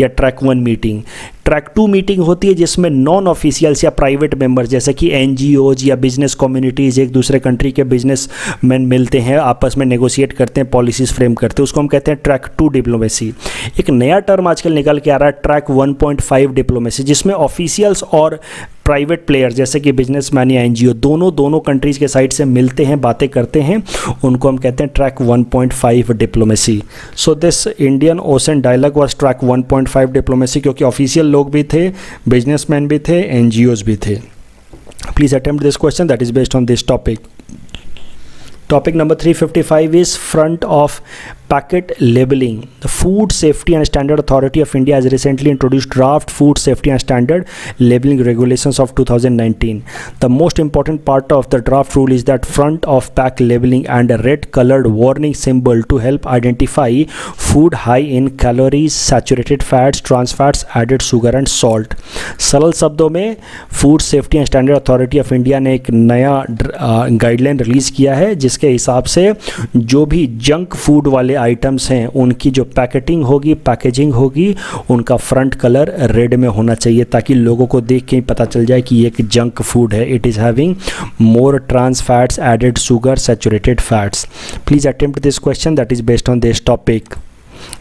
या ट्रैक 1 मीटिंग. ट्रैक 2 मीटिंग होती है जिसमें नॉन ऑफिशियल्स या प्राइवेट मेंबर जैसे कि एनजीओज या बिजनेस कम्युनिटीज़ एक दूसरे कंट्री के बिजनेस मैन मिलते हैं, आपस में नेगोशिएट करते हैं, पॉलिसीज़ फ्रेम करते हैं, उसको हम कहते हैं ट्रैक 2 डिप्लोमेसी. एक नया टर्म आजकल निकल के आ रहा है ट्रैक 1.5 डिप्लोमेसी, जिसमें ऑफिशियल्स और प्राइवेट प्लेयर जैसे कि बिजनेसमैन या एनजीओ दोनों कंट्रीज़ के साइड से मिलते हैं, बातें करते हैं, उनको हम कहते हैं track 1.5 diplomacy. So this Indian Ocean dialogue was track 1.5 diplomacy, क्योंकि ऑफिशियल लोग भी थे, बिजनेसमैन भी थे, एनजीओज भी थे. Please attempt this question that is based on this topic. Topic number 355 is front of packet labeling. The Food Safety and Standard Authority of India has recently introduced draft food safety and standard labeling regulations of 2019. The most important part of the draft rule is that front of pack labeling and a red colored warning symbol to help identify food high in calories, saturated fats, trans fats, added sugar and salt. सरल शब्दों में food safety and standard authority of India ने एक नया गाइडलाइन रिलीज़ किया है, जिसके हिसाब से जो भी जंक फूड वाले आइटम्स हैं उनकी जो पैकेटिंग होगी, पैकेजिंग होगी, उनका फ्रंट कलर रेड में होना चाहिए, ताकि लोगों को देख के ही पता चल जाए कि ये एक जंक फूड है. It is having more trans fats, added sugar, saturated fats. Please attempt this question that is based on this topic.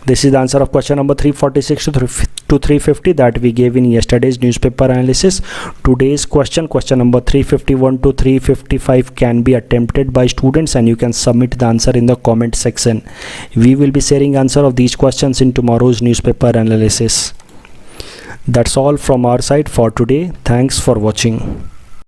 This is the answer of question number 346 to 350 that we gave in yesterday's newspaper analysis. Today's question number 351 to 355 can be attempted by students, and you can submit the answer in the comment section. We will be sharing answer of these questions in tomorrow's newspaper analysis. That's all from our side for today. Thanks for watching.